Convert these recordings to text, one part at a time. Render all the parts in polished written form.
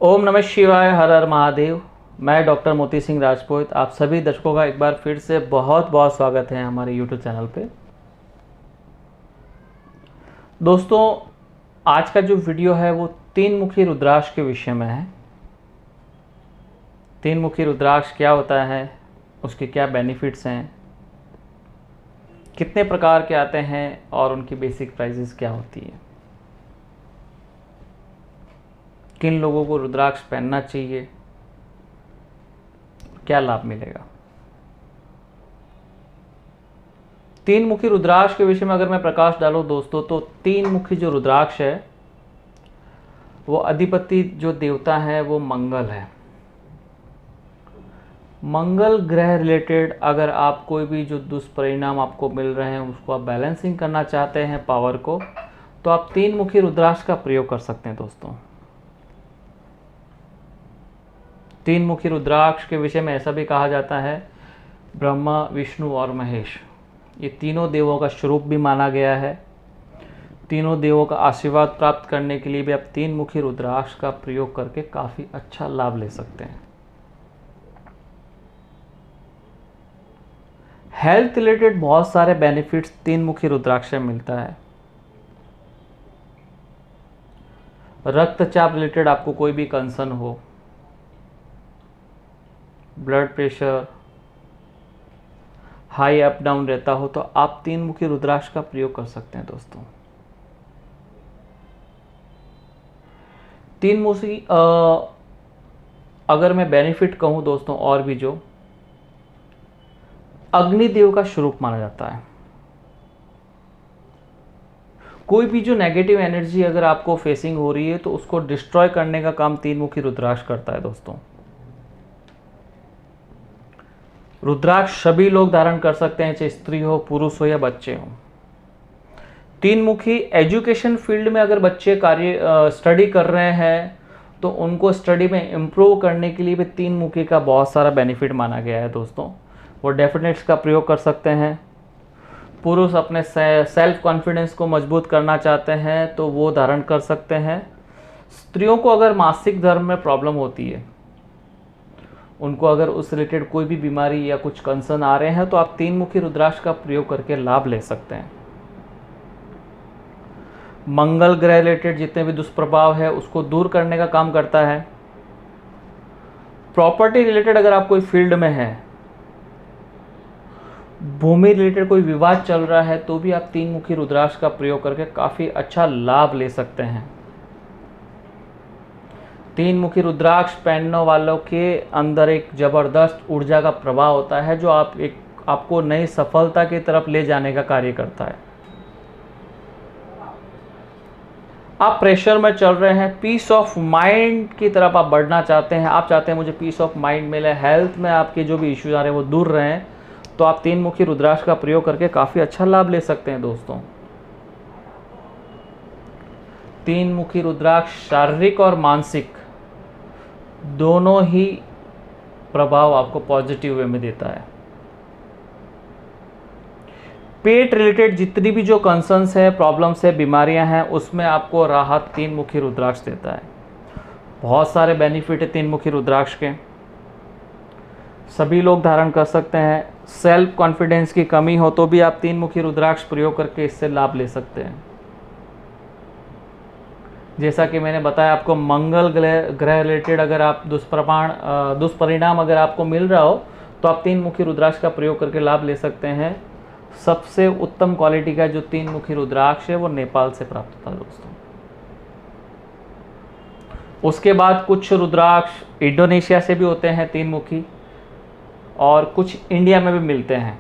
ओम नमः शिवाय, हर हर महादेव। मैं डॉक्टर मोती सिंह राजपूत, आप सभी दर्शकों का एक बार फिर से बहुत बहुत स्वागत है हमारे यूट्यूब चैनल पे। दोस्तों, आज का जो वीडियो है वो तीन मुखी रुद्राक्ष के विषय में है। तीन मुखी रुद्राक्ष क्या होता है, उसके क्या बेनिफिट्स हैं, कितने प्रकार के आते हैं और उनकी बेसिक प्राइसेस क्या होती है, किन लोगों को रुद्राक्ष पहनना चाहिए, क्या लाभ मिलेगा। तीन मुखी रुद्राक्ष के विषय में अगर मैं प्रकाश डालूं दोस्तों, तो तीन मुखी जो रुद्राक्ष है वो अधिपति जो देवता है वो मंगल है। मंगल ग्रह रिलेटेड अगर आप कोई भी जो दुष्परिणाम आपको मिल रहे हैं उसको आप बैलेंसिंग करना चाहते हैं पावर को, तो आप तीन मुखी रुद्राक्ष का प्रयोग कर सकते हैं दोस्तों। तीन मुखी रुद्राक्ष के विषय में ऐसा भी कहा जाता है ब्रह्मा, विष्णु और महेश, ये तीनों देवों का स्वरूप भी माना गया है। तीनों देवों का आशीर्वाद प्राप्त करने के लिए भी आप तीन मुखी रुद्राक्ष का प्रयोग करके काफ़ी अच्छा लाभ ले सकते हैं। हेल्थ रिलेटेड बहुत सारे बेनिफिट्स तीन मुखी रुद्राक्ष से मिलता है। रक्तचाप रिलेटेड आपको कोई भी कंसर्न हो, blood pressure high up down रहता हो, तो आप तीन मुखी रुद्राक्ष का प्रयोग कर सकते हैं दोस्तों। तीन मुखी अगर मैं बेनिफिट कहूं दोस्तों, और भी जो अग्निदेव का स्वरूप माना जाता है। कोई भी जो नेगेटिव एनर्जी अगर आपको फेसिंग हो रही है तो उसको डिस्ट्रॉय करने का काम तीन मुखी रुद्राक्ष करता है दोस्तों। रुद्राक्ष सभी लोग धारण कर सकते हैं, चाहे स्त्री हो, पुरुष हो या बच्चे हो। तीन मुखी एजुकेशन फील्ड में अगर बच्चे स्टडी कर रहे हैं तो उनको स्टडी में इम्प्रूव करने के लिए भी तीन मुखी का बहुत सारा बेनिफिट माना गया है दोस्तों। वो डेफिनेट्स का प्रयोग कर सकते हैं। पुरुष अपने सेल्फ कॉन्फिडेंस को मजबूत करना चाहते हैं तो वो धारण कर सकते हैं। स्त्रियों को अगर मासिक धर्म में प्रॉब्लम होती है, उनको अगर उस रिलेटेड कोई भी बीमारी या कुछ कंसर्न आ रहे हैं, तो आप तीन मुखी रुद्राक्ष का प्रयोग करके लाभ ले सकते हैं। मंगल ग्रह रिलेटेड जितने भी दुष्प्रभाव है उसको दूर करने का काम करता है। प्रॉपर्टी रिलेटेड अगर आप कोई फील्ड में है, भूमि रिलेटेड कोई विवाद चल रहा है, तो भी आप तीन मुखी रुद्राक्ष का प्रयोग करके काफ़ी अच्छा लाभ ले सकते हैं। तीन मुखी रुद्राक्ष पहनने वालों के अंदर एक ज़बरदस्त ऊर्जा का प्रभाव होता है जो आपको नई सफलता की तरफ ले जाने का कार्य करता है। आप प्रेशर में चल रहे हैं, पीस ऑफ माइंड की तरफ आप बढ़ना चाहते हैं, आप चाहते हैं मुझे पीस ऑफ माइंड मिले, हेल्थ में आपके जो भी इश्यूज आ रहे हैं वो दूर रहें, तो आप तीन मुखी रुद्राक्ष का प्रयोग करके काफ़ी अच्छा लाभ ले सकते हैं दोस्तों। तीन मुखी रुद्राक्ष शारीरिक और मानसिक दोनों ही प्रभाव आपको पॉजिटिव वे में देता है। पेट रिलेटेड जितनी भी जो कंसर्न्स है, प्रॉब्लम्स है, बीमारियां हैं, उसमें आपको राहत तीन मुखी रुद्राक्ष देता है। बहुत सारे बेनिफिट है तीन मुखी रुद्राक्ष के, सभी लोग धारण कर सकते हैं। सेल्फ कॉन्फिडेंस की कमी हो तो भी आप तीन मुखी रुद्राक्ष प्रयोग करके इससे लाभ ले सकते हैं। जैसा कि मैंने बताया आपको, मंगल ग्रह रिलेटेड अगर आप दुष्परिणाम अगर आपको मिल रहा हो तो आप तीन मुखी रुद्राक्ष का प्रयोग करके लाभ ले सकते हैं। सबसे उत्तम क्वालिटी का जो तीन मुखी रुद्राक्ष है वो नेपाल से प्राप्त होता है दोस्तों। उसके बाद कुछ रुद्राक्ष इंडोनेशिया से भी होते हैं तीन मुखी, और कुछ इंडिया में भी मिलते हैं।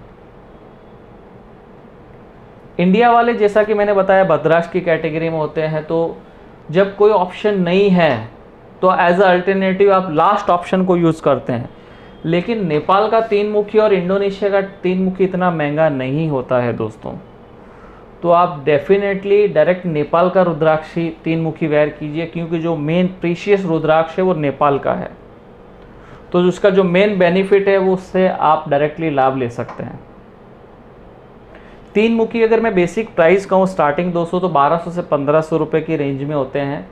इंडिया वाले जैसा कि मैंने बताया भद्राक्ष की कैटेगरी में होते हैं, तो जब कोई ऑप्शन नहीं है तो एज अ अल्टरनेटिव आप लास्ट ऑप्शन को यूज़ करते हैं। लेकिन नेपाल का तीन मुखी और इंडोनेशिया का तीन मुखी इतना महंगा नहीं होता है दोस्तों, तो आप डेफिनेटली डायरेक्ट नेपाल का रुद्राक्ष ही तीन मुखी वेयर कीजिए, क्योंकि जो मेन प्रीशियस रुद्राक्ष है वो नेपाल का है, तो उसका जो मेन बेनिफिट है वो उससे आप डायरेक्टली लाभ ले सकते हैं। तीन मुखी अगर मैं बेसिक प्राइस कहूँ स्टार्टिंग दोस्तों, तो 1200 से 1500 रुपये की रेंज में होते हैं।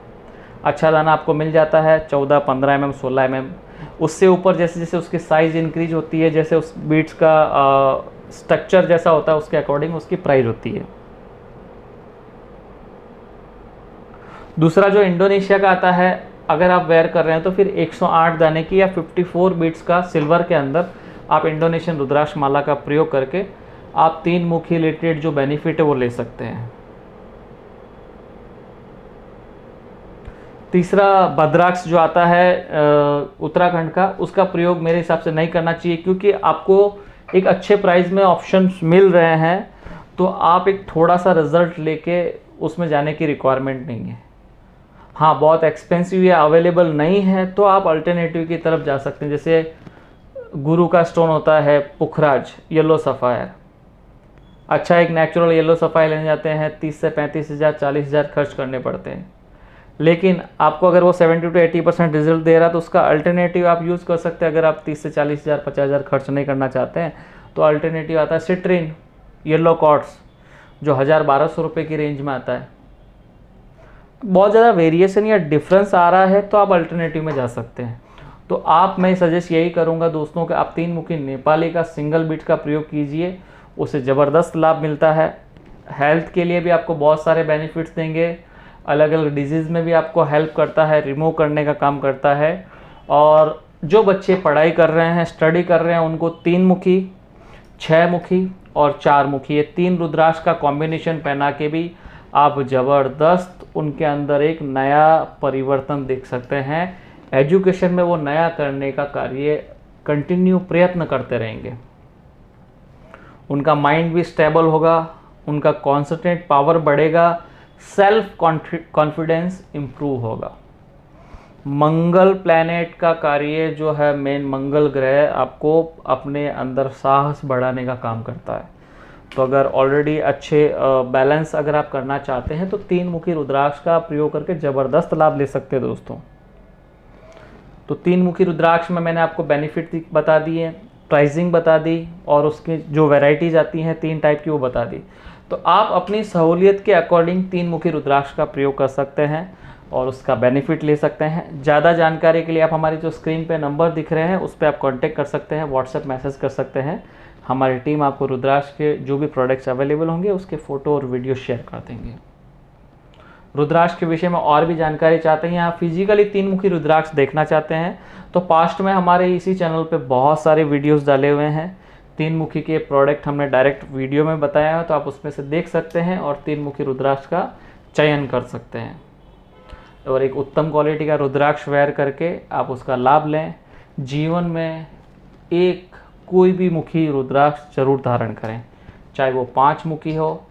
अच्छा दाना आपको मिल जाता है 14, 15 mm, 16 mm। उससे ऊपर जैसे जैसे उसकी साइज़ इंक्रीज होती है, जैसे उस बीट्स का स्ट्रक्चर जैसा होता है, उसके अकॉर्डिंग उसकी प्राइस होती है। दूसरा जो इंडोनेशिया का आता है, अगर आप वेयर कर रहे हैं तो फिर 108 दाने की या 54 बीट्स का सिल्वर के अंदर आप इंडोनेशियन रुद्राक्ष माला का प्रयोग करके आप 3 मुखी रिलेटेड जो बेनिफिट है वो ले सकते हैं। तीसरा भद्राक्ष जो आता है उत्तराखंड का, उसका प्रयोग मेरे हिसाब से नहीं करना चाहिए, क्योंकि आपको एक अच्छे प्राइस में ऑप्शंस मिल रहे हैं, तो आप एक थोड़ा सा रिजल्ट लेके उसमें जाने की रिक्वायरमेंट नहीं है। हाँ, बहुत एक्सपेंसिव या अवेलेबल नहीं है तो आप अल्टरनेटिव की तरफ जा सकते हैं। जैसे गुरु का स्टोन होता है पुखराज येलो सफ़ायर, अच्छा एक नेचुरल येलो सफ़ायर लेने जाते हैं 30 से 35 हज़ार 40 हज़ार खर्च करने पड़ते हैं, लेकिन आपको अगर वो 70 to 80% रिजल्ट दे रहा है तो उसका अल्टरनेटिव आप यूज़ कर सकते हैं। अगर आप 30 से 40 हज़ार 50 हज़ार खर्च नहीं करना चाहते हैं तो अल्टरनेटिव आता है सिट्रीन येलो क्वार्ट्ज, जो 1000-1200 रुपये की रेंज में आता है। बहुत ज़्यादा वेरिएशन या डिफरेंस आ रहा है तो आप अल्टरनेटिव में जा सकते हैं। तो आप, मैं सजेस्ट यही करूंगा दोस्तों कि आप 3 मुखी नेपाली का सिंगल बीट का प्रयोग कीजिए, उससे ज़बरदस्त लाभ मिलता है। हेल्थ के लिए भी आपको बहुत सारे बेनिफिट्स देंगे, अलग अलग डिजीज़ में भी आपको हेल्प करता है, रिमूव करने का काम करता है। और जो बच्चे पढ़ाई कर रहे हैं, स्टडी कर रहे हैं, उनको 3 मुखी, 6 मुखी और 4 मुखी, ये 3 रुद्राक्ष का कॉम्बिनेशन पहना के भी आप ज़बरदस्त उनके अंदर एक नया परिवर्तन देख सकते हैं। एजुकेशन में वो नया करने का कार्य कंटिन्यू प्रयत्न करते रहेंगे, उनका माइंड भी स्टेबल होगा, उनका कॉन्सेंट्रेट पावर बढ़ेगा, सेल्फ कॉन्फिडेंस इम्प्रूव होगा। मंगल प्लैनेट का कार्य जो है, मेन मंगल ग्रह आपको अपने अंदर साहस बढ़ाने का काम करता है। तो अगर ऑलरेडी अच्छे बैलेंस अगर आप करना चाहते हैं तो 3 मुखी रुद्राक्ष का प्रयोग करके ज़बरदस्त लाभ ले सकते हैं दोस्तों। तो 3 मुखी रुद्राक्ष में मैंने आपको बेनिफिट बता दिए, प्राइसिंग बता दी, और उसकी जो वैरायटीज आती हैं 3 टाइप की वो बता दी। तो आप अपनी सहूलियत के अकॉर्डिंग 3 मुखी रुद्राक्ष का प्रयोग कर सकते हैं और उसका बेनिफिट ले सकते हैं। ज़्यादा जानकारी के लिए आप हमारी जो स्क्रीन पे नंबर दिख रहे हैं उस पर आप कांटेक्ट कर सकते हैं, व्हाट्सएप मैसेज कर सकते हैं। हमारी टीम आपको रुद्राक्ष के जो भी प्रोडक्ट्स अवेलेबल होंगे उसके फ़ोटो और वीडियो शेयर कर देंगे। रुद्राक्ष के विषय में और भी जानकारी चाहते हैं, आप फिजिकली 3 मुखी रुद्राक्ष देखना चाहते हैं तो पास्ट में हमारे इसी चैनल पे बहुत सारे वीडियोस डाले हुए हैं। 3 मुखी के प्रोडक्ट हमने डायरेक्ट वीडियो में बताया है, तो आप उसमें से देख सकते हैं और 3 मुखी रुद्राक्ष का चयन कर सकते हैं और एक उत्तम क्वालिटी का रुद्राक्ष वेयर करके आप उसका लाभ लें। जीवन में एक कोई भी मुखी रुद्राक्ष जरूर धारण करें, चाहे वो 5 मुखी हो,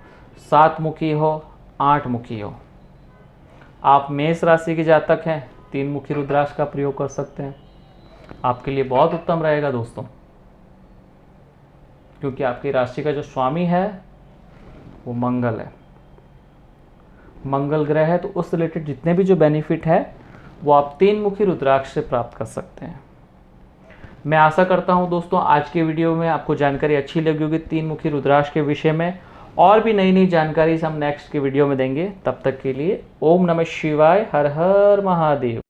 7 मुखी हो, 8 मुखी हो। आप मेष राशि के जातक हैं, 3 मुखी रुद्राक्ष का प्रयोग कर सकते हैं, आपके लिए बहुत उत्तम रहेगा दोस्तों, क्योंकि आपकी राशि का जो स्वामी है वो मंगल है, मंगल ग्रह है। तो उस रिलेटेड जितने भी जो बेनिफिट है वो आप 3 मुखी रुद्राक्ष से प्राप्त कर सकते हैं। मैं आशा करता हूं दोस्तों आज के वीडियो में आपको जानकारी अच्छी लगी होगी 3 मुखी रुद्राक्ष के विषय में। और भी नई नई जानकारी हम नेक्स्ट के वीडियो में देंगे। तब तक के लिए ओम नमः शिवाय, हर हर महादेव।